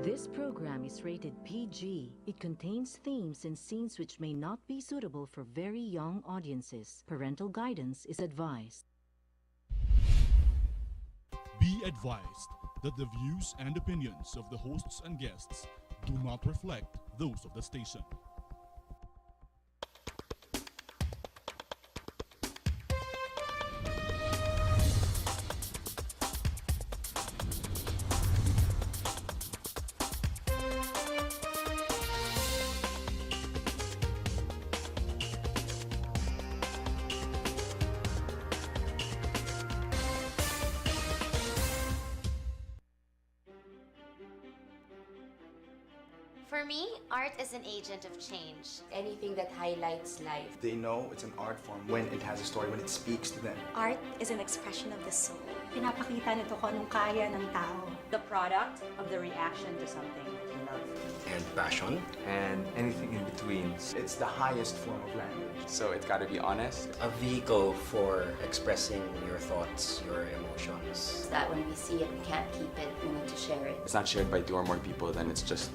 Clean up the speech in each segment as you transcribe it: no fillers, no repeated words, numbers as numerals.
This program is rated PG. It contains themes and scenes which may not be suitable for very young audiences. Parental guidance is advised. Be advised that the views and opinions of the hosts and guests do not reflect those of the station. For me, art is an agent of change. Anything that highlights life. They know it's an art form when it has a story, when it speaks to them. Art is an expression of the soul. Pinapakita nito kung anong kaya ng tao. The product of the reaction to something you love. And passion. And anything in between. It's the highest form of language. So it's gotta be honest. A vehicle for expressing your thoughts, your emotions. So that when we see it, we can't keep it. We need to share it. It's not shared by two or more people, then it's just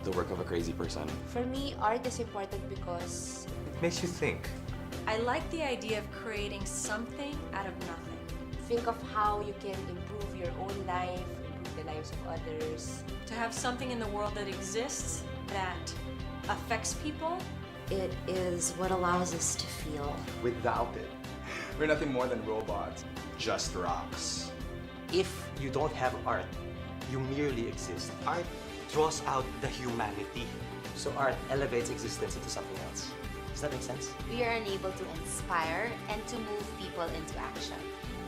the work of a crazy person. For me, art is important because It makes you think. I like the idea of creating something out of nothing. think of how you can improve your own life, improve the lives of others. To have something in the world that exists that affects people. It is what allows us to feel. Without it, we're nothing more than robots, just rocks. If you don't have art, you merely exist. Art draws out the humanity. So art elevates existence into something else. Does that make sense? We are unable to inspire and to move people into action.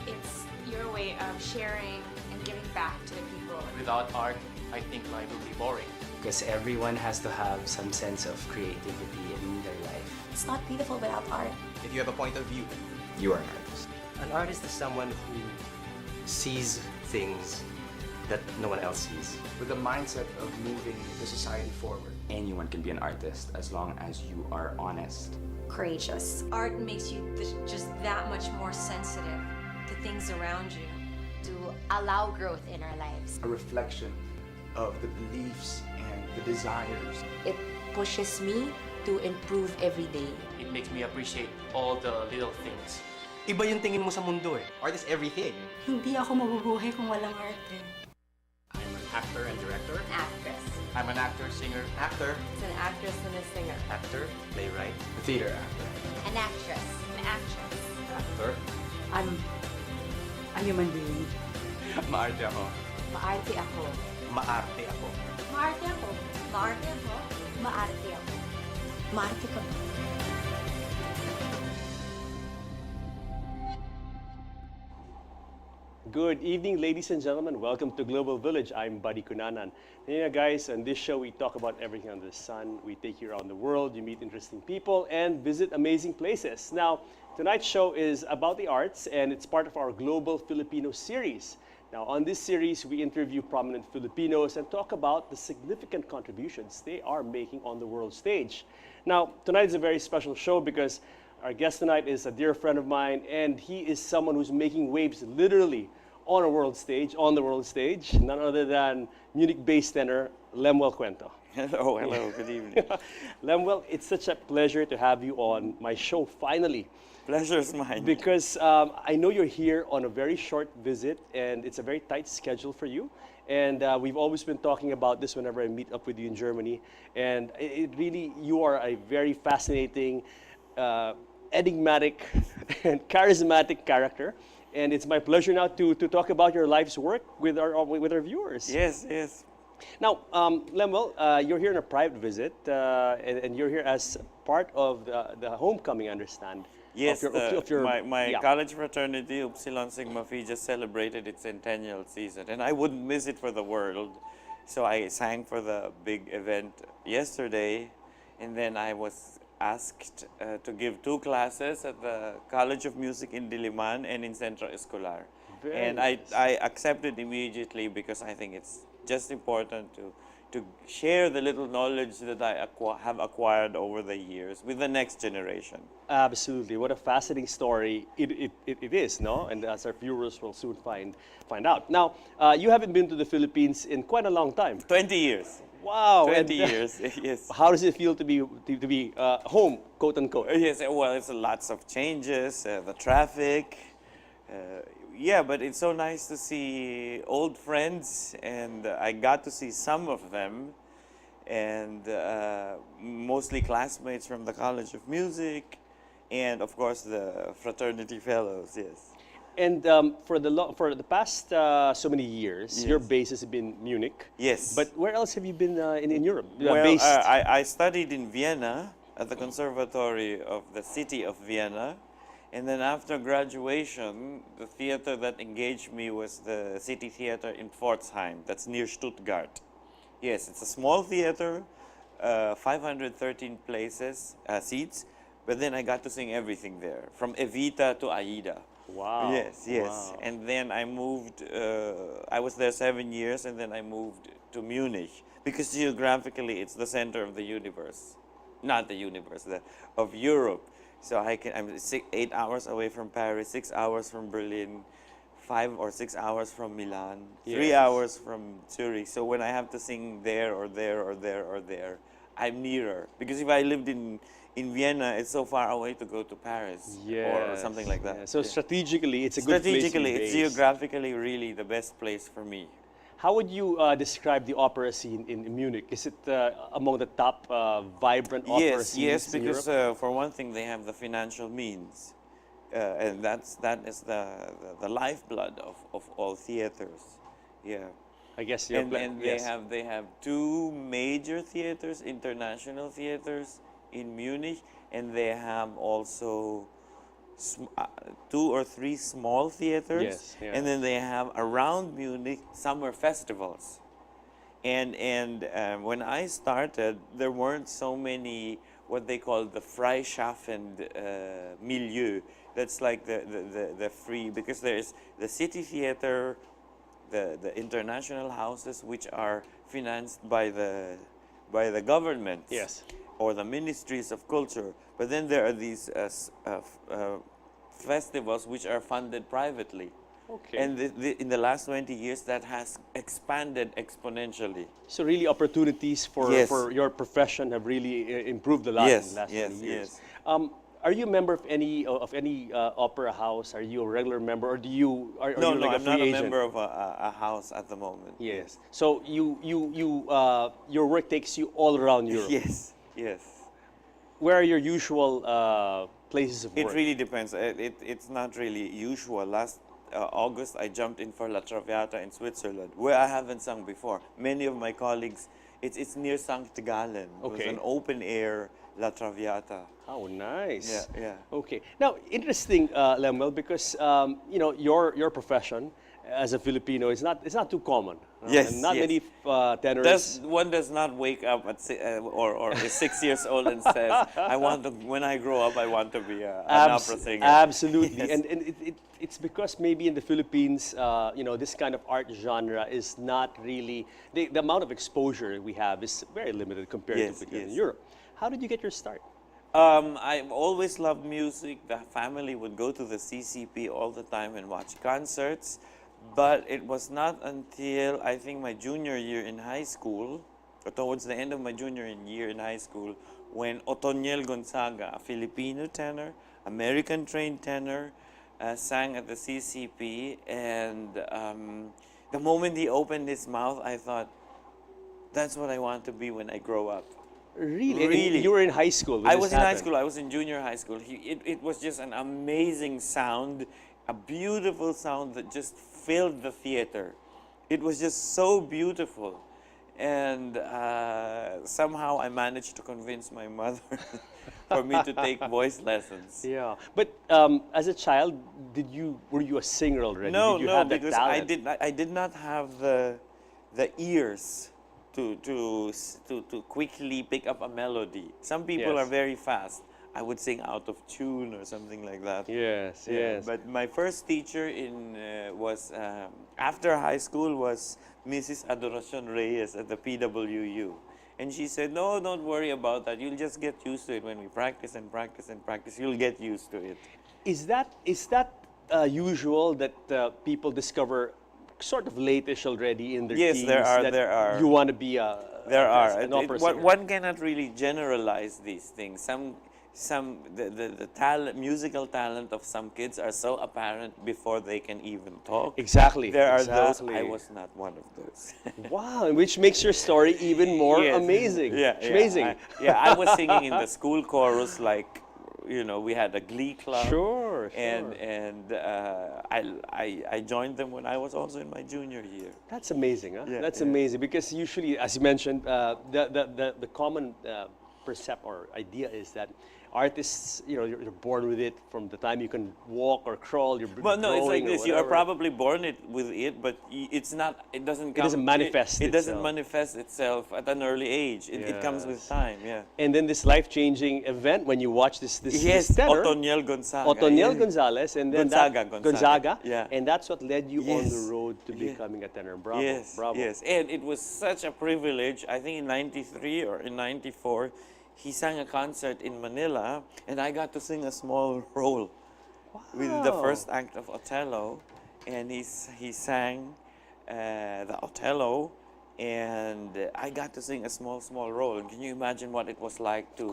It's your way of sharing and giving back to the people. Without art, I think life will be boring. Because everyone has to have some sense of creativity in their life. It's not beautiful without art. If you have a point of view, You are an artist. An artist is someone who sees things that no one else sees. with the mindset of moving the society forward. Anyone can be an artist as long as you are honest. Courageous. Art makes you just that much more sensitive to things around you. To allow growth in our lives. A reflection of the beliefs and the desires. It pushes me to improve every day. It makes me appreciate all the little things. Iba yung tingin mo sa mundo eh. Art is everything. Hindi ako mabubuhay kung walang arte. I'm an actor and director. Actress. I'm an actor, singer. Actor, It's an actress and a singer. actor, playwright, The theater actor. An actress. An actress. actor. I'm a human being. Maarte ako. Maarte ako. Maarte ako. Maarte ako. Maarte ako. Maarte ako. Maarte ka. Good evening, ladies and gentlemen. Welcome to Global Village. I'm Buddy Kunanan. And guys, on this show, we talk about everything under the sun. We take you around the world, you meet interesting people, and visit amazing places. Now, tonight's show is about the arts, and it's part of our Global Filipino series. Now, on this series, we interview prominent Filipinos and talk about the significant contributions they are making on the world stage. Now, tonight is a very special show because our guest tonight is a dear friend of mine, and he is someone who's making waves literally on the world stage, none other than Munich-based tenor Lemuel Cuento. Hello, good evening. Lemuel, it's such a pleasure to have you on my show finally. Pleasure's mine. Because I know you're here on a very short visit, and it's a very tight schedule for you. And we've always been talking about this whenever I meet up with you in Germany. And it really, you are a very fascinating, enigmatic, and charismatic character. And it's my pleasure now to talk about your life's work with our viewers. Yes. Now, Lemuel, you're here on a private visit, and you're here as part of the homecoming, I understand. Yes, my yeah. college fraternity, Upsilon Sigma Phi, just celebrated its centennial season, and I wouldn't miss it for the world. So I sang for the big event yesterday, and then I was asked to give 2 classes at the College of Music in Diliman and in Centro Escolar. Very and nice. I accepted immediately because I think it's just important to to share the little knowledge that I have acquired over the years with the next generation. Absolutely. What a fascinating story it is, no? And as our viewers will soon find out. Now, you haven't been to the Philippines in quite a long time. 20 years. Wow. 20 years, yes. How does it feel to be home, quote unquote? Yes, well, it's lots of changes, the traffic. Yeah, but it's so nice to see old friends, and I got to see some of them, and mostly classmates from the College of Music, and of course the fraternity fellows. Yes. And for the past so many years, your base has been Munich. Yes. But where else have you been in Europe? Well, based? I studied in Vienna at the Conservatory of the city of Vienna. And then after graduation, the theater that engaged me was the City Theater in Pforzheim. That's near Stuttgart. Yes, it's a small theater, 513 seats. But then I got to sing everything there, from Evita to Aida. Wow. Yes. Wow. And then I moved, I was there 7 years, and then I moved to Munich. Because geographically, it's the center of the universe. Not the universe, of Europe. So I'm 8 hours away from Paris, 6 hours from Berlin, 5 or 6 hours from Milan, 3 hours from Zurich. So when I have to sing there or there or there or there, I'm nearer. Because if I lived in Vienna, it's so far away to go to Paris or something like that. Yeah. So strategically, it's a good place to be Strategically, it's based. geographically really the best place for me. How would you describe the opera scene in Munich? Is it among the top vibrant opera scenes Yes, in because Europe? for one thing, they have the financial means, and that is the lifeblood of all theaters. Yeah, I guess and they have two major theaters, international theaters in Munich, and they have also 2 or 3 small theaters, and then they have around Munich summer festivals. And when I started, there weren't so many what they call the Freischaffend milieu. That's like the free, because there is the city theater, the international houses, which are financed by the government. Yes. Or the ministries of culture. But then there are these festivals which are funded privately. Okay. And in the last 20 years, that has expanded exponentially. So really opportunities for your profession have really improved a lot in the last 20 years. Are you a member of any opera house? Are you a regular member, or are you like a free agent? No, I'm not a member of a house at the moment. Yes. So your work takes you all around Europe. Yes. Yes. Where are your usual places of work? It really depends. It's not really usual. Last August, I jumped in for La Traviata in Switzerland, where I haven't sung before. Many of my colleagues, it's near St. Gallen. It was an open air La Traviata. Oh, nice. Yeah. Okay. Now, interesting, Lemuel, because your profession as a Filipino is not too common. Yes. And not many tenors. One does not wake up at or is 6 years old and says, when I grow up, I want to be an opera singer. Absolutely. Yes. And it's because maybe in the Philippines, this kind of art genre is not really, the amount of exposure we have is very limited compared to in Europe. How did you get your start? I've always loved music. The family would go to the CCP all the time and watch concerts. But it was not until, I think, my junior year in high school, or towards the end of my junior year in high school, when Otoniel Gonzaga, a Filipino tenor, American-trained tenor, sang at the CCP. And the moment he opened his mouth, I thought, that's what I want to be when I grow up. Really? Really. You were in high school when I this was in high happened. school. I was in junior high school. It was just an amazing sound, a beautiful sound that just filled the theater. It was just so beautiful. And somehow I managed to convince my mother for me to take voice lessons. Yeah, but as a child, were you a singer already? No, did you have that because talent? I did not have the ears to quickly pick up a melody. Some people are very fast. I would sing out of tune or something like that. Yes, Yeah, yes. but my first teacher was after high school was Mrs. Adoracion Reyes at the PWU. And she said, no, don't worry about that. You'll just get used to it when we practice and practice and practice. You'll get used to it. Is that usual that people discover sort of late-ish already in their Yes, teens? there are. That there are. You want to be an opera singer? One cannot really generalize these things. The talent, musical talent of some kids are so apparent before they can even talk. Exactly. There are exactly. those. I was not one of those. Wow, which makes your story even more Yes. amazing. Yeah, amazing. I was singing in the school chorus, like, we had a glee club. Sure. And I joined them when I was also in my junior year. That's amazing, huh? Yeah, That's yeah. amazing because usually, as you mentioned, the common percept or idea is that artists, you're born with it from the time you can walk or crawl. You're Well, no, it's like growing or this. You are whatever. probably born with it, but it's not. It doesn't. It doesn't manifest It doesn't itself. manifest itself at an early age. It comes with Yes. time. Yeah. And then this life-changing event when you watch this Yes, tenor, Otoniel Gonzaga. Otoniel yeah. Gonzalez, and then Gonzaga. Yeah. and that's what led you on Yes. the road to Yeah. becoming a tenor. Bravo, Yes, bravo. yes, and it was such a privilege. I think in '93 or in '94, he sang a concert in Manila, and I got to sing a small role with the first act of Othello, and he sang the Othello, and I got to sing a small role. And can you imagine what it was like to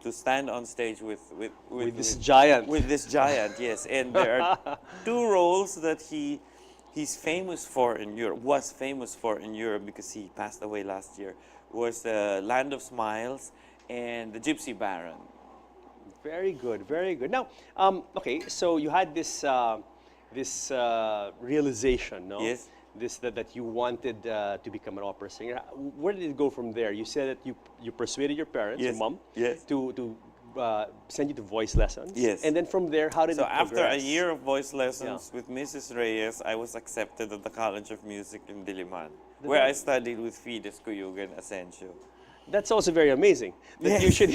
to stand on stage with this giant? With this giant, yes. And there are two roles that he's famous for in Europe, was famous for in Europe because he passed away last year, was the Land of Smiles and the Gypsy Baron. Very good, very good. Now, okay, so you had this realization, no? Yes. That you wanted to become an opera singer. Where did it go from there? You said that you persuaded your parents, Yes. your mom, Yes. to send you to voice lessons. Yes. And then from there, how did So it after a progress? year of voice lessons with Mrs. Reyes, I was accepted at the College of Music in Diliman, where I studied with Fides Cuyugan Asensio. That's also very amazing. That Yes. you should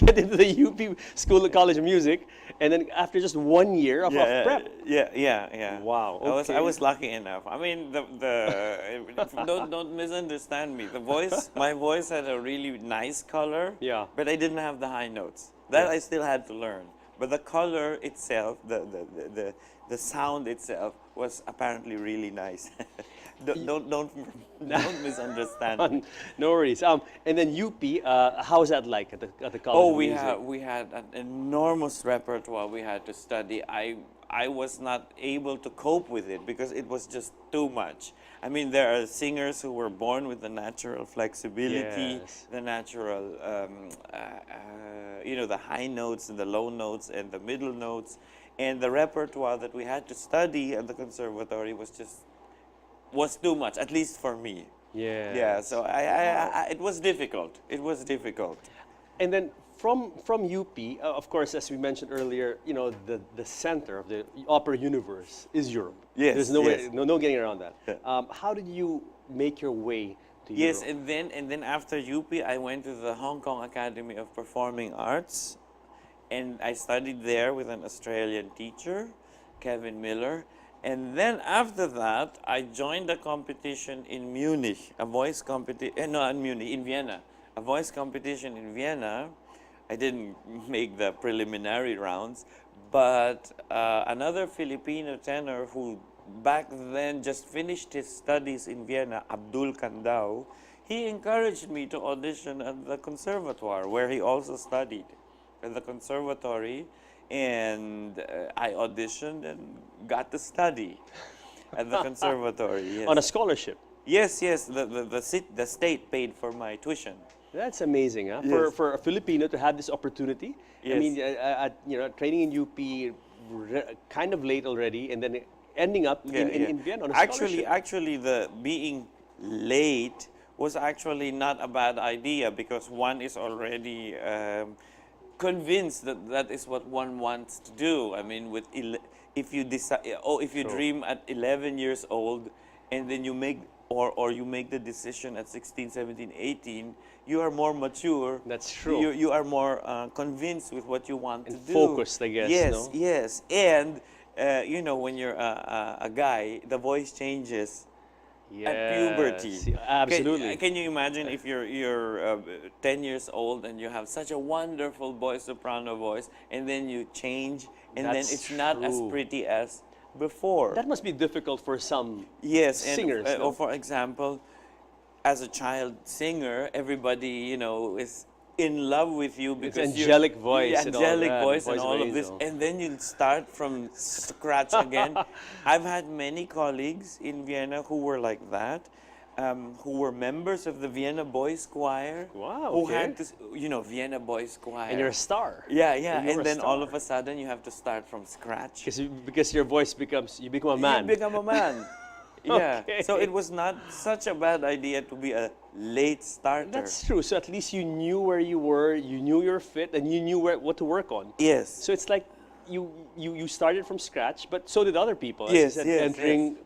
get into the UP School of College of Music, and then after just 1 year of prep. Yeah. Wow. I was lucky enough. I mean, don't misunderstand me. My voice had a really nice color. Yeah. But I didn't have the high notes. That I still had to learn. But the color itself, the sound itself, was apparently really nice. Don't misunderstand me. No worries. And then UP, how is that like at the College of Music? We had an enormous repertoire we had to study. I was not able to cope with it because it was just too much. I mean, there are singers who were born with the natural flexibility, Yes. the natural, the high notes and the low notes and the middle notes. And the repertoire that we had to study at the conservatory was too much, at least for me. Yeah. Yeah, so it was difficult. It was difficult. And then from UP, of course, as we mentioned earlier, the center of the opera universe is Europe. Yes, There's no yes. way, no getting around that. How did you make your way to Yes, Europe? and then after UP, I went to the Hong Kong Academy of Performing Arts, and I studied there with an Australian teacher, Kevin Miller. And then after that, I joined a competition in Munich, a voice competition. No, in Munich, in Vienna, a voice competition in Vienna. I didn't make the preliminary rounds, but another Filipino tenor who back then just finished his studies in Vienna, Abdul Kandao, he encouraged me to audition at the conservatoire, where he also studied at the conservatory. And I auditioned and got to study at the conservatory. Yes. On a scholarship? Yes. The state paid for my tuition. That's amazing, huh? Yes. For a Filipino to have this opportunity. I Yes. mean, training in UP kind of late already, and then ending up in Vienna on a scholarship. Actually, the being late was actually not a bad idea because one is already convinced that that is what one wants to do. I mean, if you decide, if you dream at 11 years old, and then you make or you make the decision at 16, 17, 18, you are more mature. That's true. You are more convinced with what you want to do. Focused, I guess. Yes, no? yes. And, you know, when you're a guy, the voice changes at puberty. Absolutely. Can you imagine if you're 10 years old and you have such a wonderful voice, soprano voice, and then you change, and then it's not as pretty as before. That must be difficult for some singers. no? Or for example, as a child singer, everybody, you know, is in love with you because it's angelic voice, angelic voice and all of this, and then you start from scratch again. I've had many colleagues in Vienna who were like that, who were members of the Vienna Boys Choir. Wow. Who had to, you know, Vienna Boys Choir. And you're a star. Yeah, yeah. And then all of a sudden you have to start from scratch. Because your voice you become a man. You become a man. Yeah. Okay. So it was not such a bad idea to be a late starter. That's true. So at least you knew where you were, you knew your fit, and you knew what to work on. Yes. So it's like you started from scratch, but so did other people. As Yes, you said, yes, entering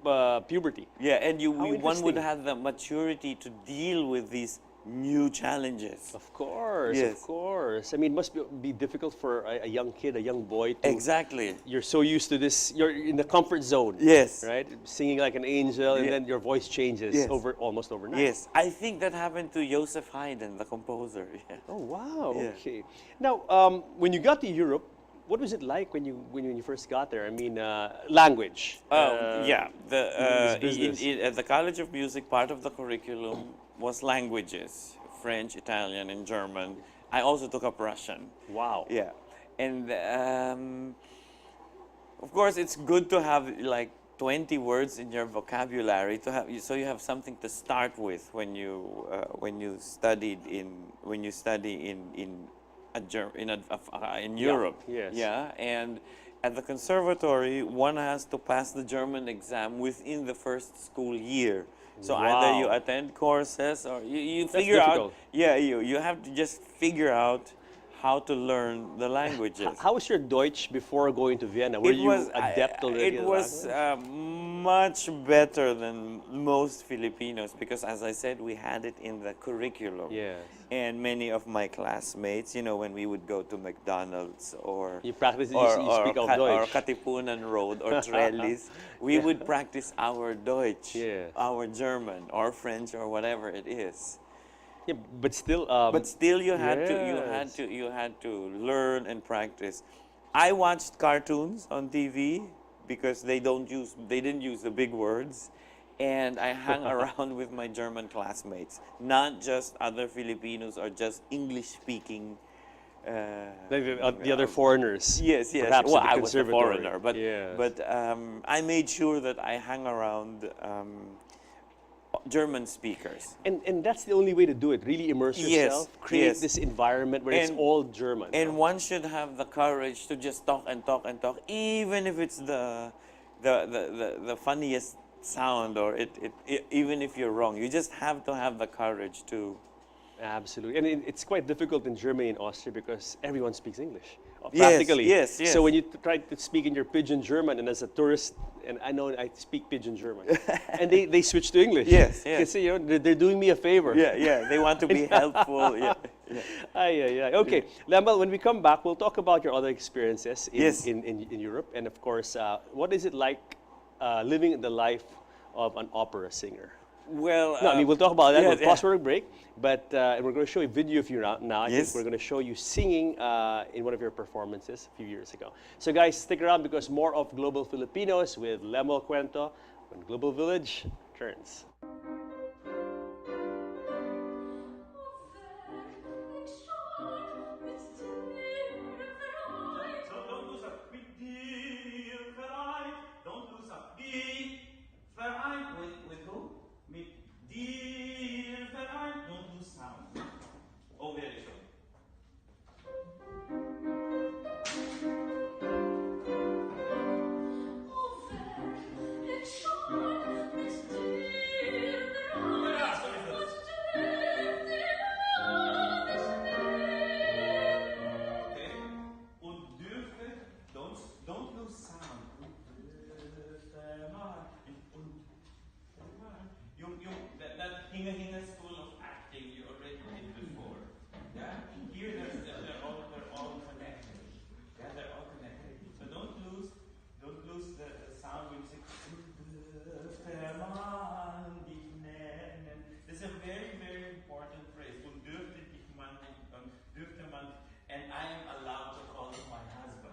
puberty. Yeah, and one would interesting. have the maturity to deal with these new challenges. Of course, Yes. of course. I mean, it must be difficult for a young kid, a young boy to... Exactly. You're so used to this, you're in the comfort zone. Yes. Right? Singing like an angel, and then your voice changes Yes. almost overnight. Yes, I think that happened to Joseph Haydn, the composer. Yeah. Oh, wow. Yeah. Okay. Now, when you got to Europe, what was it like when you first got there? I mean, language. Yeah, business. at the College of Music, part of the curriculum was languages, French, Italian, and German. I also took up Russian. Wow. Yeah, and of course, it's good to have like 20 words in your vocabulary to have, so you have something to start with when you study in Europe. Yes. Yeah, and at the conservatory, one has to pass the German exam within the first school year. So either you attend courses or you figure out. Yeah, you have to just figure out how to learn the languages. How was your Deutsch before going to Vienna? Were you adept already? It was much better than most Filipinos because, as I said, we had it in the curriculum. Yes. And many of my classmates, you know, when we would go to McDonald's or you practice, you speak of Deutsch. Or Katipunan Road or Trellis, we would practice our Deutsch, our German or French or whatever it is. Yeah, but still. You had to learn and practice. I watched cartoons on TV because they didn't use the big words, and I hung around with my German classmates, not just other Filipinos or just English-speaking. The other foreigners. Yes, yes. Perhaps well, at the I was a conservatory. foreigner, but I made sure that I hung around German speakers. And that's the only way to do it. Really immerse yourself. Create this environment where it's all German. And one should have the courage to just talk and talk and talk, even if it's the funniest sound or even if you're wrong. You just have to have the courage to. Absolutely. And it's quite difficult in Germany and Austria because everyone speaks English. Yes, Practically. yes. So when you try to speak in your pidgin German, and as a tourist, and I know I speak pidgin German, and they switch to English. Yes, yes. Because, you know, they're doing me a favor. Yeah, yeah. They want to be helpful. Yeah. Okay, Lemuel, when we come back, we'll talk about your other experiences in Europe, and of course, what is it like living the life of an opera singer? Well, no, I mean, we'll talk about that. yeah, We'll pause for a break, but we're going to show a video of you now. I Yes. think we're going to show you singing in one of your performances a few years ago. So guys, stick around because more of Global Filipinos with Lemuel Cuento when Global Village turns. With who? Mit dir vereint. Don't lose sound. Oh, very sure. Ich schon mit dir Hinga-Hinga School of Acting you already did before. Yeah? Here, they're all connected. Yeah, they're all connected. So don't lose the sound when you say, this is a very, very important phrase. And I am allowed to call him my husband.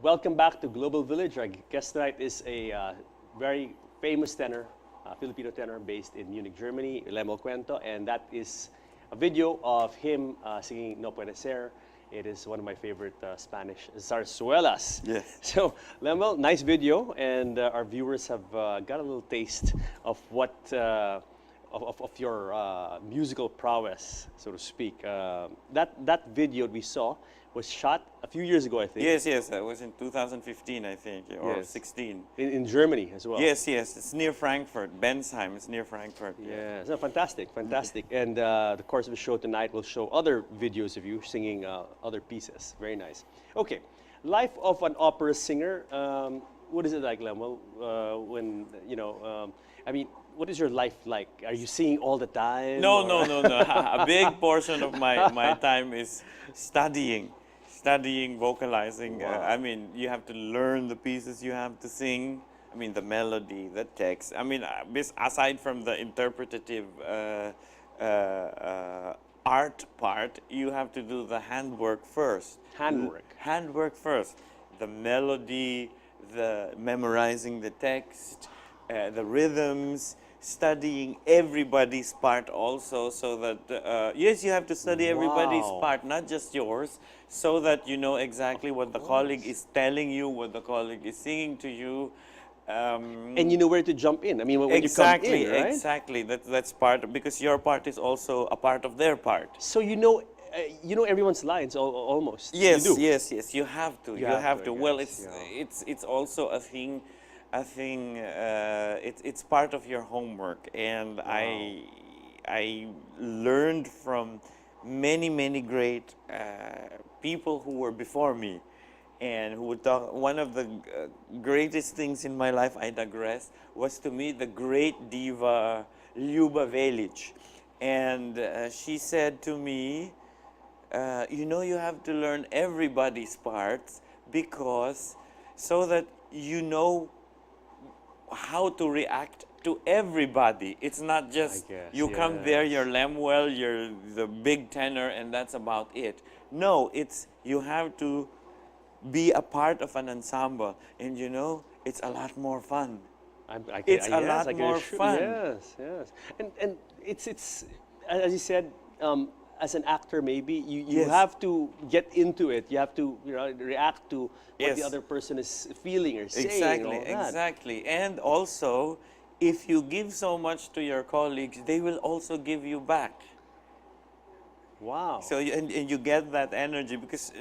Welcome back to Global Village. Our guest tonight is a very famous tenor, Filipino tenor based in Munich, Germany, Lemuel Cuento, and that is a video of him singing No Puede Ser. It is one of my favorite Spanish zarzuelas. Yes. So, Lemuel, nice video, and our viewers have got a little taste of what of your musical prowess, so to speak. That video we saw was shot a few years ago, I think. Yes, that was in 2015, I think, or Yes. 16. In Germany as well. Yes, it's near Frankfurt. Bensheim, it's near Frankfurt. Yeah, so fantastic. And the course of the show tonight will show other videos of you singing other pieces. Very nice. Okay, life of an opera singer. What is it like, Lemuel? When I mean, what is your life like? Are you singing all the time? No. A big portion of my time is studying, vocalizing. Wow. I mean, you have to learn the pieces you have to sing. I mean, the melody, the text. I mean, aside from the interpretative art part, you have to do the handwork first. Handwork first. The melody, the memorizing the text, the rhythms, studying everybody's part also, so that, yes, you have to study everybody's part, not just yours, so that you know exactly what the colleague is telling you, what the colleague is singing to you. And you know where to jump in. I mean, when you come in, right? Exactly. That's part, because your part is also a part of their part. So you know everyone's lines almost. Yes, you do. yes. You have to. You have to. Well, guess, it's also a thing. It's part of your homework, and Wow. I learned from many great people who were before me, and who would talk. One of the greatest things in my life, I digress, was to meet the great diva Lyuba Velic, and she said to me, you have to learn everybody's parts, because so that you know how to react to everybody. It's not just you come there, you're Lemuel, you're the big tenor, and that's about it. No, it's you have to be a part of an ensemble, and it's a lot more fun. It's a lot more fun. Yes. And it's as you said, as an actor, maybe you have to get into it. You have to react to what the other person is feeling or saying. Exactly. And also, if you give so much to your colleagues, they will also give you back. Wow. So and you get that energy because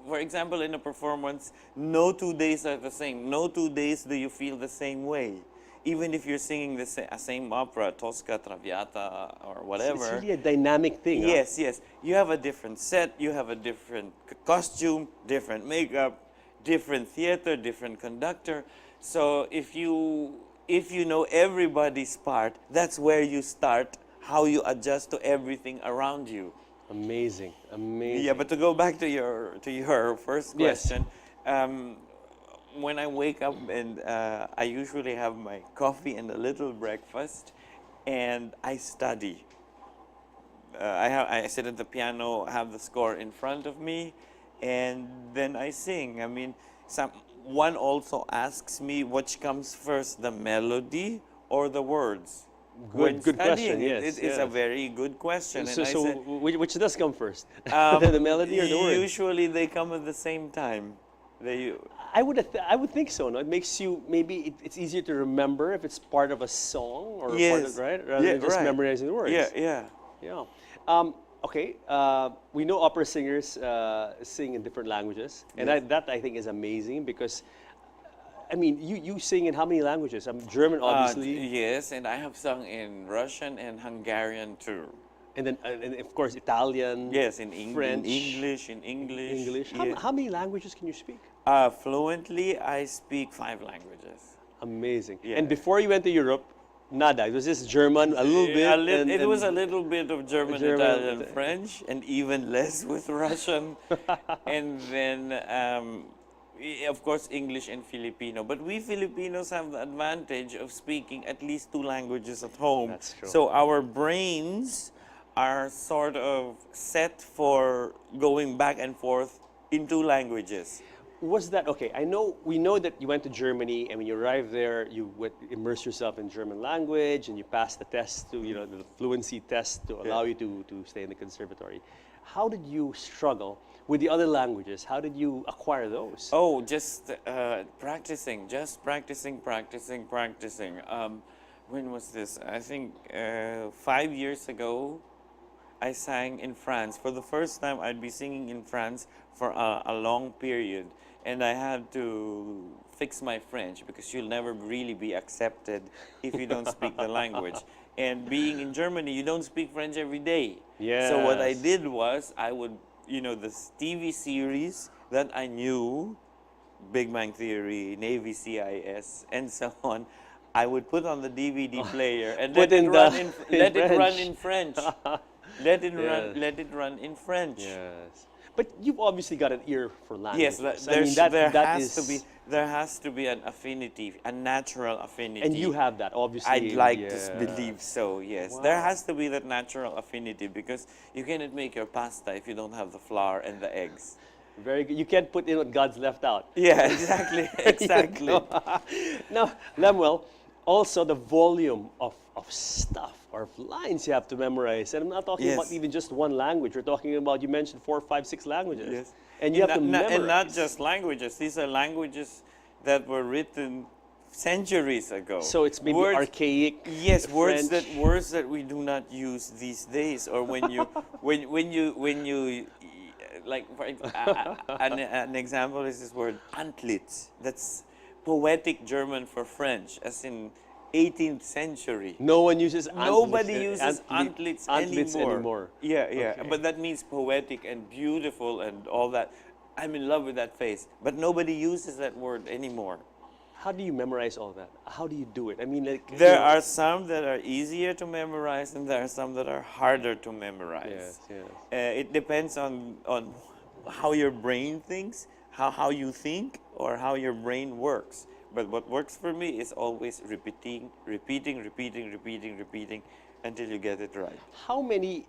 for example, in a performance, no 2 days are the same. No 2 days do you feel the same way. Even if you're singing the same opera, Tosca, Traviata, or whatever. It's really a dynamic thing. Yes, yes. You have a different set, you have a different costume, different makeup, different theater, different conductor. So if you know everybody's part, that's where you start, how you adjust to everything around you. Amazing, amazing. Yeah, but to go back to your first question, when I wake up and I usually have my coffee and a little breakfast, and I study. I sit at the piano, have the score in front of me, and then I sing. I mean, one also asks me which comes first, the melody or the words. Good question. Yes, it is a very good question. So which does come first, the melody or the words? Usually they come at the same time. I would think so. No, it makes you it's easier to remember if it's part of a song or part of, right, rather than just memorizing the words. Yeah. Okay. We know opera singers sing in different languages, and that I think is amazing because. I mean, you sing in how many languages? German, obviously. Yes, and I have sung in Russian and Hungarian too. And then, and of course, Italian. Yes, in French, in English. Yes. How many languages can you speak? Fluently, I speak 5 languages. Amazing. Yeah. And before you went to Europe, nada. It was just German, a little bit. It was a little bit of German, Italian, French, and even less with Russian. And then. Of course, English and Filipino. But we Filipinos have the advantage of speaking at least 2 languages at home. That's true. So our brains are sort of set for going back and forth in 2 languages. Was that, okay, we know that you went to Germany, and when you arrived there, you would immerse yourself in German language, and you passed the test the fluency test to allow you to stay in the conservatory. How did you struggle with the other languages? How did you acquire those? Oh, just practicing. When was this? I think 5 years ago, I sang in France. For the first time, I'd be singing in France for a long period. And I had to fix my French because you'll never really be accepted if you don't speak the language. And being in Germany, you don't speak French every day. Yes. So what I did was I would, this TV series that I knew, Big Bang Theory, Navy CIS, and so on, I would put on the DVD player and let it run in French. Let it run in French. Yes. But you've obviously got an ear for language. Yes, there has to be an affinity, a natural affinity. And you have that, obviously. I'd like to believe so, yes. Wow. There has to be that natural affinity because you cannot make your pasta if you don't have the flour and the eggs. Very good. You can't put in what God's left out. Yeah, exactly, exactly. Now, Lemuel, also the volume of stuff or of lines you have to memorize. And I'm not talking about even just one language. We're talking about, you mentioned 4, 5, 6 languages. Yes. And you have to memorize. And not just languages. These are languages that were written centuries ago. So it's maybe archaic. Yes, French. words that we do not use these days. Or when you like for an example is this word Antlitz. That's poetic German for French, as in 18th century. No one uses Antlitz. Nobody uses Antlitz anymore. Yeah. Okay. But that means poetic and beautiful and all that. I'm in love with that face. But nobody uses that word anymore. How do you memorize all that? How do you do it? I mean, like, there are some that are easier to memorize, and there are some that are harder to memorize. Yes. It depends on how your brain thinks, how you think, or how your brain works. But what works for me is always repeating until you get it right. How many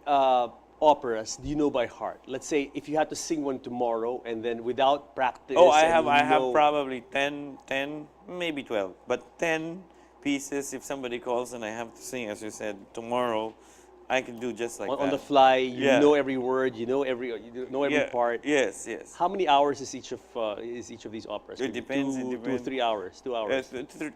operas do you know by heart? Let's say if you had to sing one tomorrow and then without practice. Oh, I have probably 10, maybe 12, but 10 pieces. If somebody calls and I have to sing, as you said, tomorrow, I can do just like on, that. on the fly. You Yeah. know every word. You know every Yeah. part. Yes, yes. How many hours is each of these operas? It depends. Two, it depends. 3 hours. 2 hours.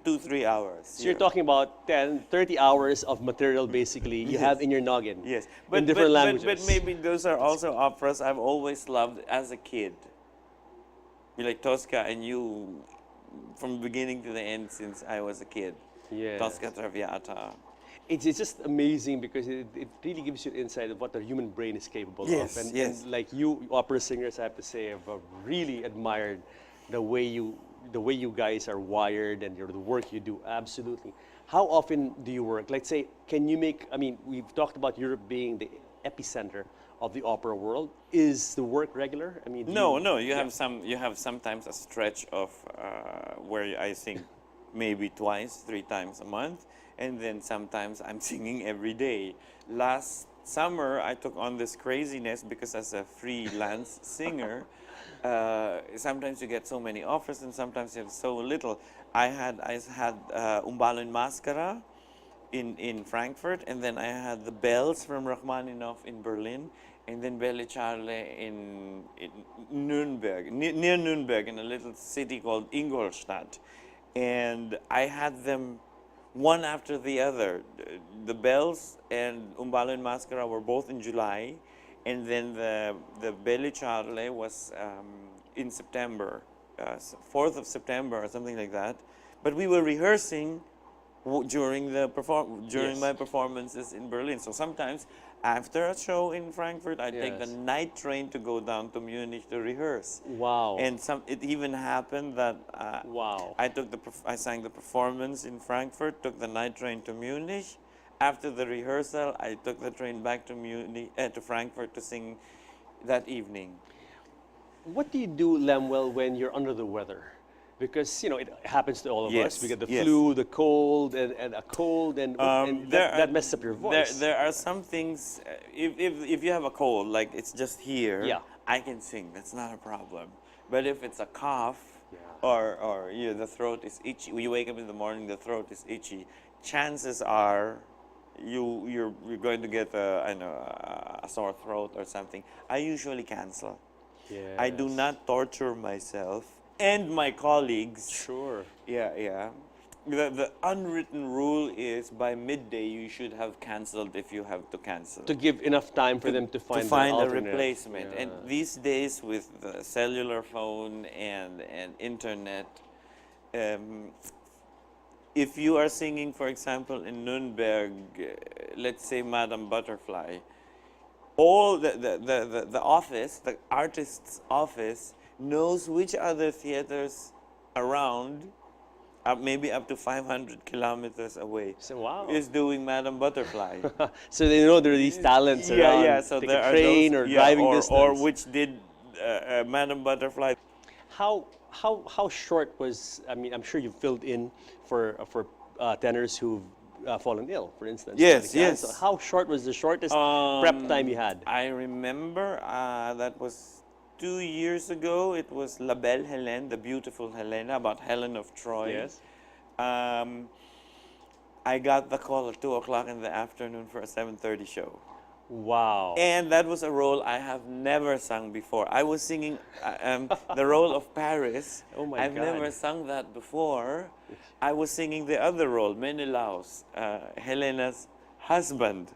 2-3 hours. So you're talking about 10, 30 hours of material basically you have in your noggin. Yes, in different languages. But maybe those are also operas I've always loved as a kid. Like Tosca, I knew from beginning to the end since I was a kid. Yes. Tosca Traviata. It's just amazing because it really gives you insight of what the human brain is capable Yes, of. yes. And like you opera singers, I have to say, I've really admired the way you guys are wired and the work you do. Absolutely. How often do you work? Let's say, can you make? I mean, we've talked about Europe being the epicenter of the opera world. Is the work regular? I mean, No. You have sometimes a stretch of where I sing maybe twice, 3 times a month, and then sometimes I'm singing every day. Last summer, I took on this craziness because as a freelance singer, sometimes you get so many offers and sometimes you have so little. I had Umbalo in Mascara in Frankfurt, and then I had the Bells from Rachmaninoff in Berlin, and then Belle Charle in Nuremberg, near Nuremberg, in a little city called Ingolstadt. And I had them one after the other. The Bells and Umbalo in Mascara were both in July, and then the Belle Charle was in September, 4th of September or something like that. But we were rehearsing during my performances in Berlin. So sometimes after a show in Frankfurt, I take the night train to go down to Munich to rehearse. Wow! And it even happened that I sang the performance in Frankfurt, took the night train to Munich. After the rehearsal, I took the train back to to Frankfurt to sing that evening. What do you do, Lemuel, when you're under the weather? Because, it happens to all of us. We get the flu, the cold, and a cold, and that messes up your voice. There are some things, if you have a cold, like it's just here, I can sing. That's not a problem. But if it's a cough, or the throat is itchy, when you wake up in the morning, the throat is itchy, chances are you're going to get a sore throat or something. I usually cancel. Yes. I do not torture myself and my colleagues. Sure. Yeah. The unwritten rule is by midday you should have canceled if you have to cancel. To give enough time for them to find a replacement. And these days with the cellular phone and internet, if you are singing, for example, in Nuremberg, let's say Madame Butterfly, all the office, the artist's office, knows which other theaters around, maybe up to 500 kilometers away, is doing Madame Butterfly. So they know there are these talents around. Yeah. So take there a are train those, or driving distance. or which did Madame Butterfly. How short was? I mean, I'm sure you filled in for tenors who've fallen ill, for instance. Yes. So how short was the shortest prep time you had? I remember that was 2 years ago. It was La Belle Hélène, the beautiful Helena, about Helen of Troy. Yes. I got the call at 2 o'clock in the afternoon for a 7:30 show. Wow. And that was a role I have never sung before. I was singing the role of Paris. Oh my I've God. never sung that before. I was singing the other role, Menelaus, Helena's husband.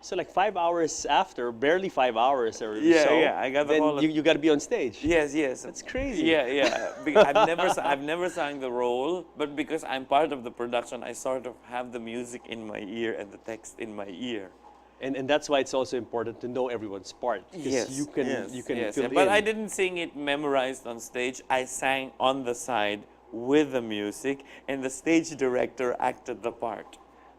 So like 5 hours after, barely 5 hours or so. Yeah, I got the whole. You got to be on stage. Yes. That's crazy. Yeah. I've never sang the role, but because I'm part of the production, I sort of have the music in my ear and the text in my ear. And that's why it's also important to know everyone's part. Because you can fill in. But I didn't sing it memorized on stage. I sang on the side with the music, and the stage director acted the part.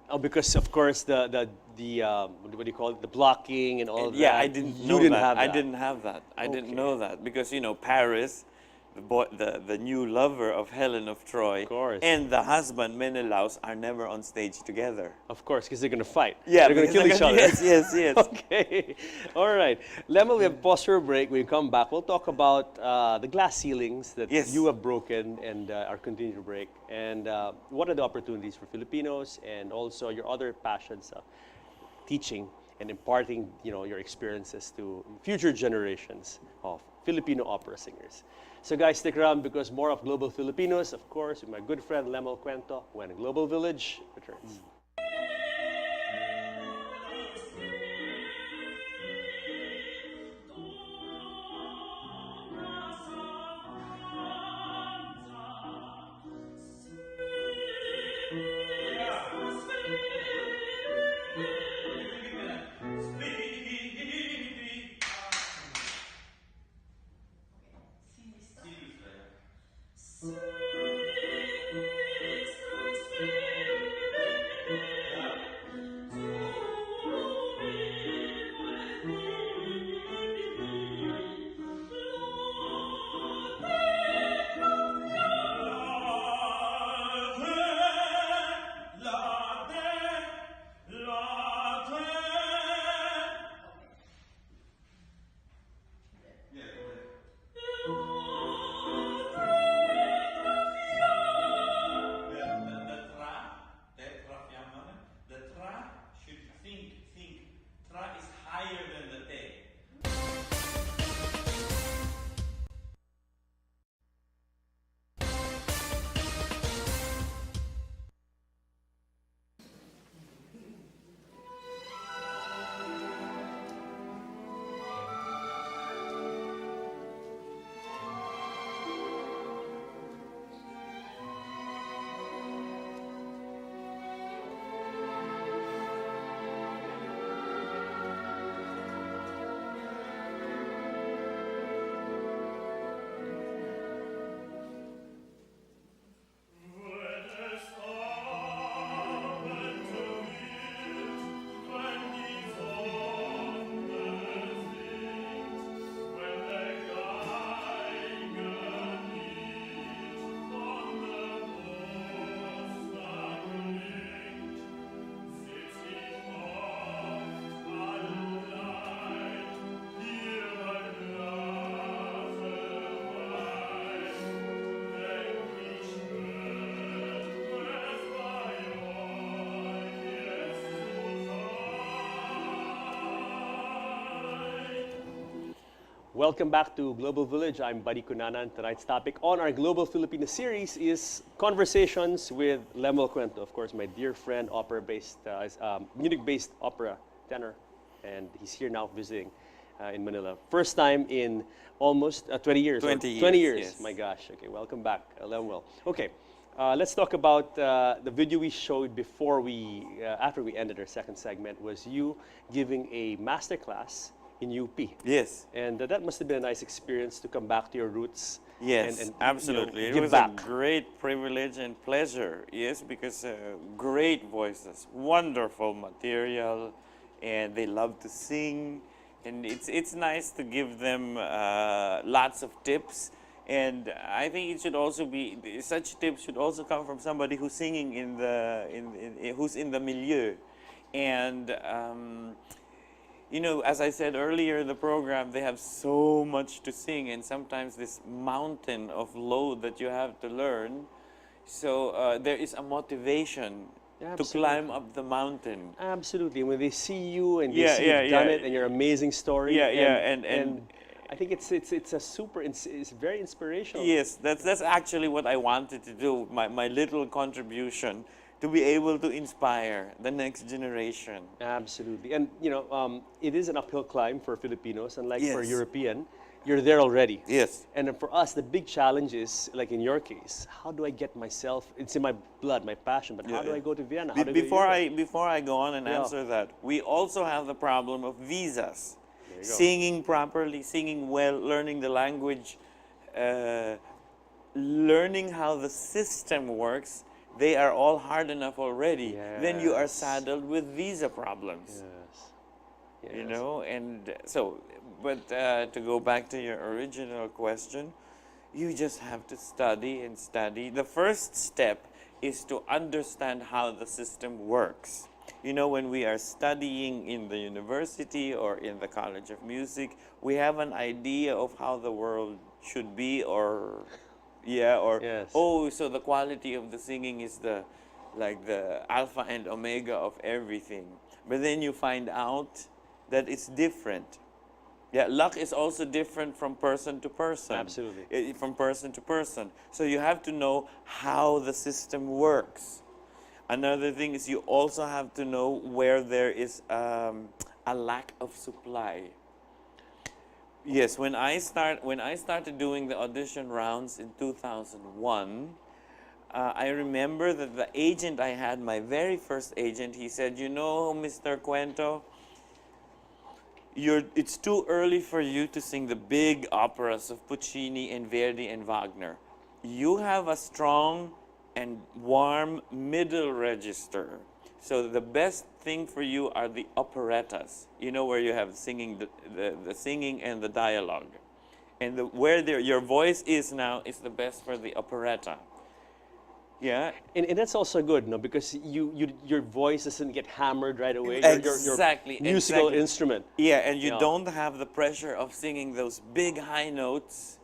Oh, because of course the what do you call it? The blocking and all that. Yeah, I didn't know you didn't that. have that. I didn't have that. I didn't know that because Paris, the new lover of Helen of Troy, and the husband Menelaus are never on stage together. Of course, because they're going to fight. Yeah, they're going to kill each other. Yes. Okay. All right. Lemuel, we have pause for a break. When we come back, we'll talk about the glass ceilings that you have broken and are continuing to break. And what are the opportunities for Filipinos and also your other passions, teaching and imparting, your experiences to future generations of Filipino opera singers. So guys, stick around because more of Global Filipinos, of course, with my good friend Lemuel Cuento when Global Village returns. Welcome back to Global Village. I'm Buddy Kunanan. Tonight's topic on our Global Filipino series is conversations with Lemuel Cuento, of course, my dear friend, Munich-based opera tenor, and he's here now visiting in Manila. First time in almost 20 years. 20 years. 20 years. Yes. My gosh. Okay, welcome back, Lemuel. Okay, let's talk about the video we showed before after we ended our second segment was you giving a master class in UP. Yes. And that must have been a nice experience to come back to your roots. Yes, and absolutely. It give was back. a great privilege and pleasure, yes, because great voices, wonderful material, and they love to sing. And it's nice to give them lots of tips. And I think it should also be, such tips should also come from somebody who's singing who's in the milieu. And as I said earlier in the program, they have so much to sing, and sometimes this mountain of load that you have to learn. So there is a motivation to climb up the mountain. Absolutely. When they see you and they see you've done it and your amazing story. And I think it's very inspirational. Yes, that's actually what I wanted to do. My little contribution to be able to inspire the next generation. Absolutely. And, it is an uphill climb for Filipinos, unlike for European. You're there already. Yes. And for us, the big challenge is, like in your case, how do I get myself, it's in my blood, my passion, but how do I go to Vienna? How do Before I go on and answer that, we also have the problem of visas. Singing properly, singing well, learning the language, learning how the system works. They are all hard enough already. Yes. Then you are saddled with visa problems. Yes. And so, but to go back to your original question, you just have to study and study. The first step is to understand how the system works. When we are studying in the university or in the College of Music, we have an idea of how the world should be, so the quality of the singing is like the alpha and omega of everything. But then you find out that it's different. Yeah, luck is also different from person to person. Absolutely. From person to person. So you have to know how the system works. Another thing is you also have to know where there is a lack of supply. Yes, when I started doing the audition rounds in 2001, I remember that the agent I had, my very first agent, he said, "You know, Mr. Cuento, it's too early for you to sing the big operas of Puccini and Verdi and Wagner. You have a strong and warm middle register. So the best thing for you are the operettas, you know, where you have singing, the singing and the dialogue. And where your voice is now is the best for the operetta." Yeah, and that's also good, no, because your voice doesn't get hammered right away. Exactly, your musical instrument. Yeah, and you don't have the pressure of singing those big high notes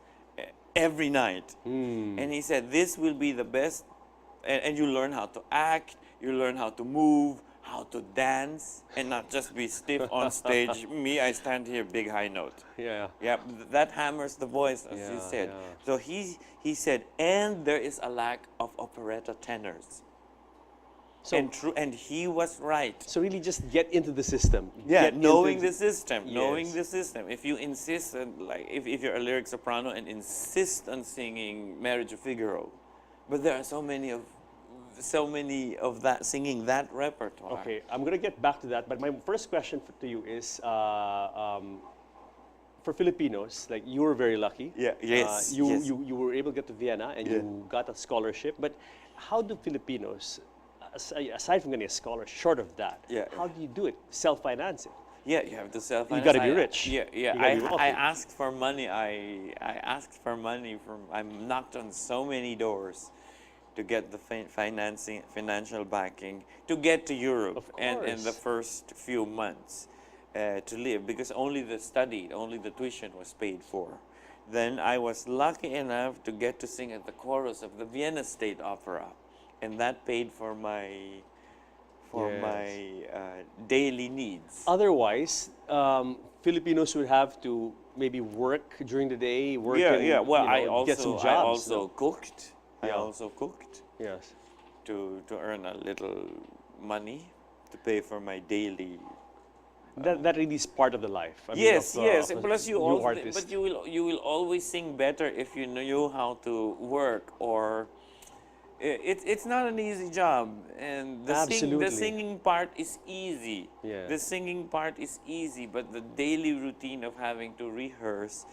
every night. And he said, this will be the best, and you learn how to act, you learn how to move, how to dance, and not just be stiff on stage. Me, I stand here, big high note. Yeah. Yeah, that hammers the voice, as you said. Yeah. So he said, and there is a lack of operetta tenors. So, and he was right. So really just get into the system. Yeah, get knowing the system, Yes. knowing the system. If you insist, like if you're a lyric soprano and insist on singing Marriage of Figaro, but there are so many of that singing that repertoire. Okay, I'm going to get back to that, but my first question to you is, for Filipinos, like you were very lucky. Yeah. Yes. You were able to get to Vienna and you got a scholarship. But how do Filipinos, aside from getting a scholarship, short of that, how do you do it? Self-finance it. Yeah, you have to self-finance. You got to be rich. Yeah. I asked for money. I asked for money I knocked on so many doors to get the financial backing to get to Europe and the first few months to live, because only the tuition was paid for. Then I was lucky enough to get to sing at the chorus of the Vienna State Opera, and that paid for my daily needs. Otherwise, Filipinos would have to maybe work during the day, Well, get some jobs. I also cooked. I also cooked. Yes. To earn a little money to pay for my daily. That really is part of the life. Yes. Plus you will always sing better if you know how to work. Or it's not an easy job, and the singing part is easy. Yeah. The singing part is easy, but the daily routine of having to rehearse,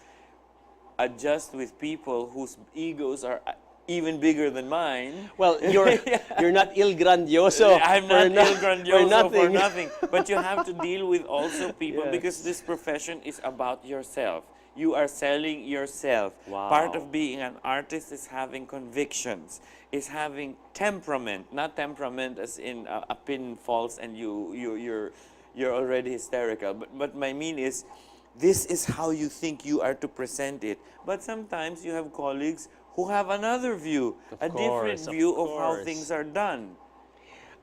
adjust with people whose egos are even bigger than mine. Well, you're not il grandioso. I'm not il grandioso for nothing. But you have to deal with also people, because this profession is about yourself. You are selling yourself. Wow. Part of being an artist is having convictions, is having temperament. Not temperament as in a pin falls and you're already hysterical. But my mean is, this is how you think you are to present it. But sometimes you have colleagues who have another view, different view of how things are done.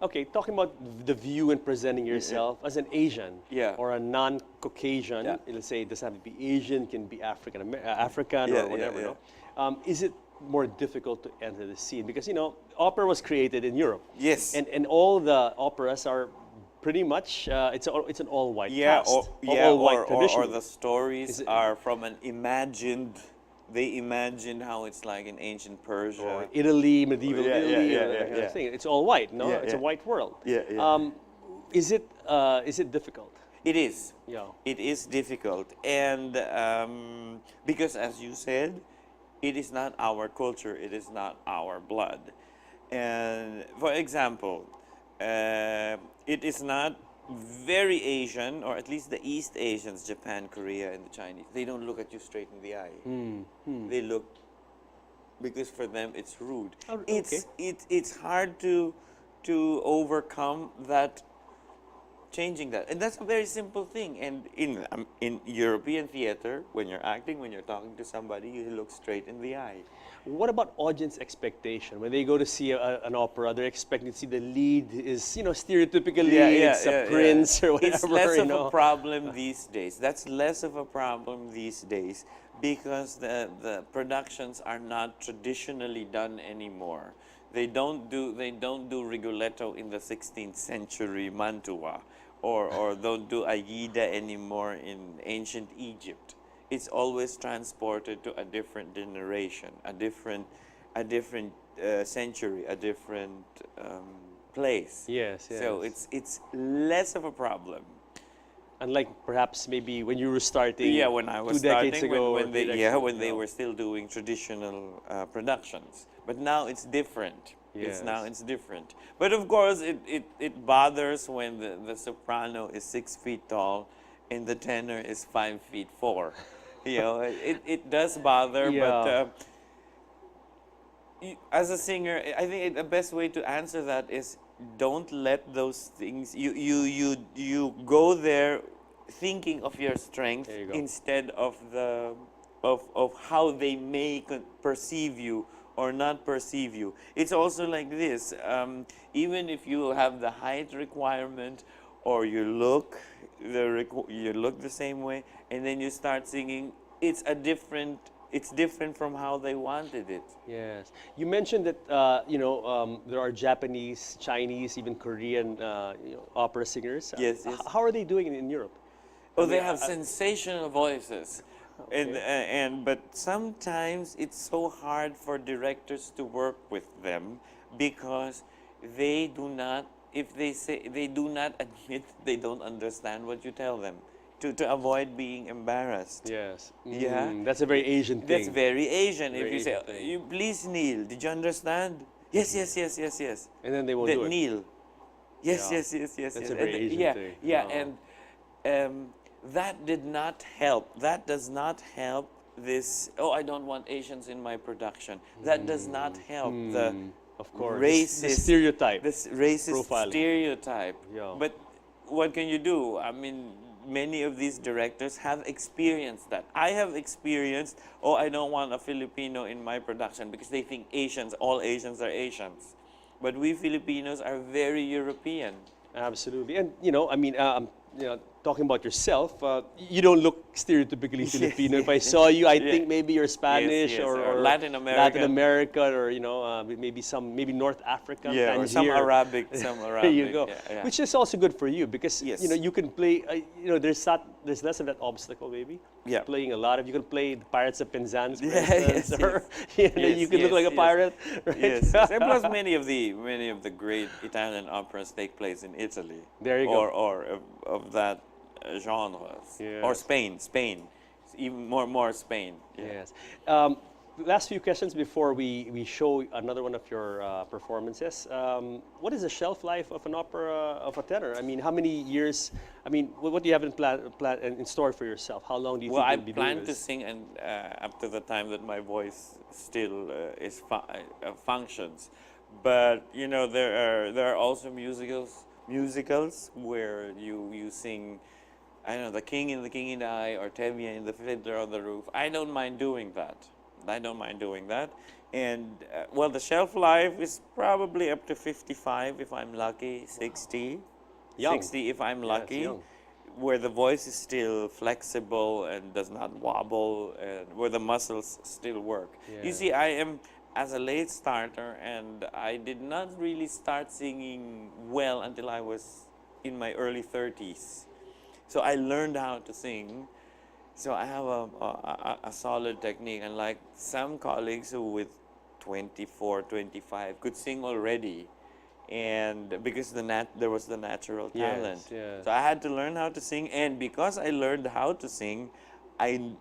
Okay, talking about the view and presenting yourself as an Asian or a non-Caucasian, let's say it doesn't have to be Asian, it can be African or whatever. No? Is it more difficult to enter the scene? Because, opera was created in Europe. Yes. And all the operas are pretty much, it's an all-white cast. Or the stories are from an imagined. They imagined how it's like in ancient Persia, or Italy, medieval Italy, kind of thing. It's all white, no? It's a white world. Is it difficult? It is. Yeah. It is difficult, and because, as you said, it is not our culture. It is not our blood. And for example, it is not very Asian, or at least the East Asians, Japan, Korea, and the Chinese. They don't look at you straight in the eye. They look, because for them it's rude. It's hard to overcome that changing that. And that's a very simple thing. And in European theater, when you're acting, when you're talking to somebody, you look straight in the eye. What about audience expectation? When they go to see an opera, they're expecting to see the lead is, you know, stereotypically it's a prince or whatever. It's less you of know. a problem these days. That's less of a problem these days because the productions are not traditionally done anymore. They don't do Rigoletto in the 16th century Mantua, or don't do Aida anymore in ancient Egypt. It's always transported to a different generation, a different century, a different place. Yes, yes. So it's less of a problem. Unlike perhaps maybe when you were starting. Yeah, when I was 2 decades starting, ago, when they were still doing traditional productions. But now it's different. Yes. It's different. But of course, it bothers when the soprano is 6 feet tall and the tenor is 5 feet 4. You know, it does bother, but as a singer, I think the best way to answer that is don't let those things. You go there thinking of your strength instead of of how they may perceive you or not perceive you. It's also like this. Even if you have the height requirement or you look the same way, and then you start singing, it's different from how they wanted it. Yes. You mentioned that there are Japanese, Chinese, even Korean opera singers. Yes, yes. How are they doing in Europe? Oh, they have sensational voices. Okay. But sometimes it's so hard for directors to work with them because they do not admit they don't understand what you tell them to avoid being embarrassed. Yes. Yeah. That's a very Asian thing. That's very Asian. Very if you Asian say, thing. you please kneel. Did you understand? Yes. And then they won't do it. Kneel. Yes. That's a very Asian thing. Yeah, and that did not help. That does not help this. Oh, I don't want Asians in my production. That does not help the. Of course, racist the stereotype. This racist profiling. stereotype. Yeah. But what can you do? I mean, many of these directors have experienced that. I have experienced, oh, I don't want a Filipino in my production because they think all Asians are Asians. But we Filipinos are very European. Absolutely. And, talking about yourself, you don't look stereotypically Filipino. If I saw you, I think maybe you're Spanish or Latin American, or maybe North African, or some Arabic. There you go. Yeah. Which is also good for you because you can play. There's less of that obstacle, maybe. Yeah. Playing a lot of you can play the Pirates of Penzance, for Yes, instance, or you can look like a pirate. Right? Yes. And plus, many of the great Italian operas take place in Italy. There you go. Or of that genre. Yes. Or Spain, even more Spain. Yeah. Yes. Last few questions before we show another one of your performances. What is the shelf life of an opera of a tenor? I mean, how many years? I mean, what do you have in store for yourself? How long do you think you'll be doing this? Well, I plan to sing up to the time that my voice still functions. But there are also musicals where you sing. I don't know, The King in the Eye or Tevye in the Fiddler on the Roof. I don't mind doing that. And, the shelf life is probably up to 55 if I'm lucky, 60. Young. 60 if I'm lucky. young. Where the voice is still flexible and does not wobble, and where the muscles still work. Yeah. You see, I am as a late starter, and I did not really start singing well until I was in my early 30s. So I learned how to sing. So I have a solid technique, unlike some colleagues who with 24, 25 could sing already. And because there was the natural talent. Yes. So I had to learn how to sing, and because I learned how to sing, I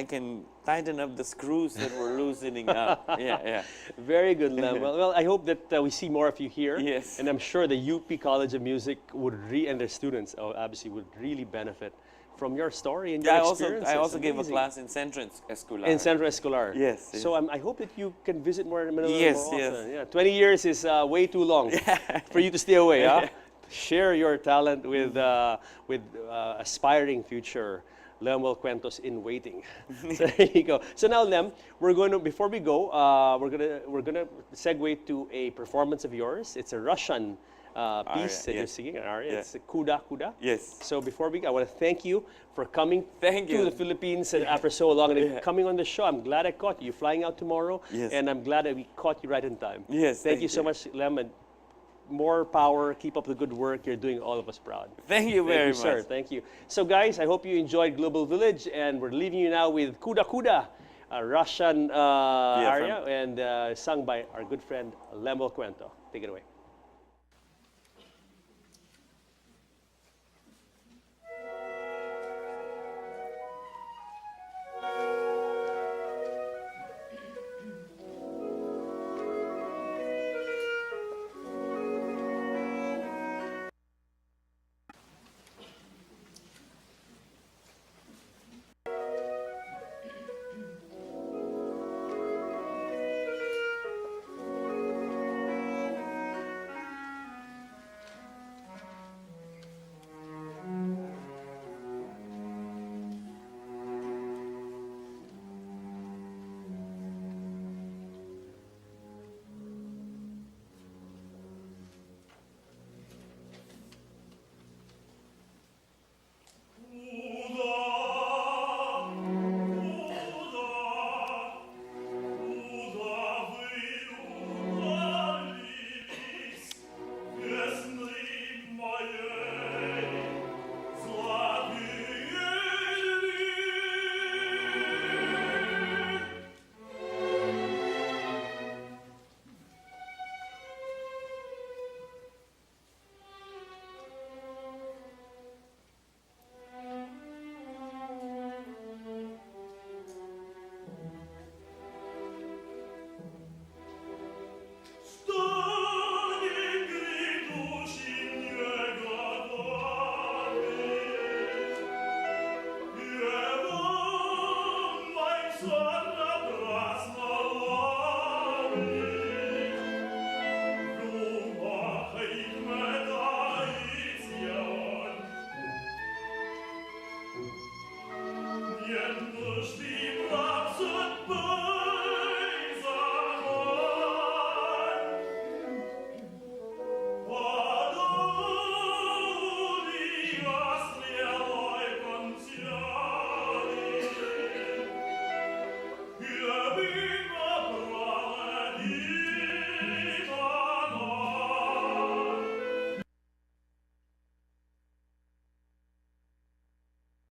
can tighten up the screws that were loosening up. Yeah. Very good, Lemuel. Well, I hope that we see more of you here. Yes. And I'm sure the UP College of Music and their students obviously would really benefit from your story and your experience. I also gave a class in Centro Escolar. In Centro Escolar. Yes. So I hope that you can visit more in Manila Yes, more yes. often. Yeah, 20 years is way too long for you to stay away. Huh? share your talent with aspiring future Lemuel Cuentos in waiting. So there you go. So now, Lem, we're going to, before we go, we're gonna segue to a performance of yours. It's a Russian piece that you're singing, an aria. It's Kuda Kuda. Yes. So before we go, I want to thank you for coming Thank to you. the Philippines and after so long and coming on the show. I'm glad I caught you. You're flying out tomorrow, Yes. and I'm glad that we caught you right in time. Yes, Thank you so much, Lem, and more power. Keep up the good work. You're doing all of us proud. Thank you very much. Sir. Thank you. So, guys, I hope you enjoyed Global Village, and we're leaving you now with Kuda Kuda, a Russian aria, and sung by our good friend Lemuel Cuento. Take it away. Niente,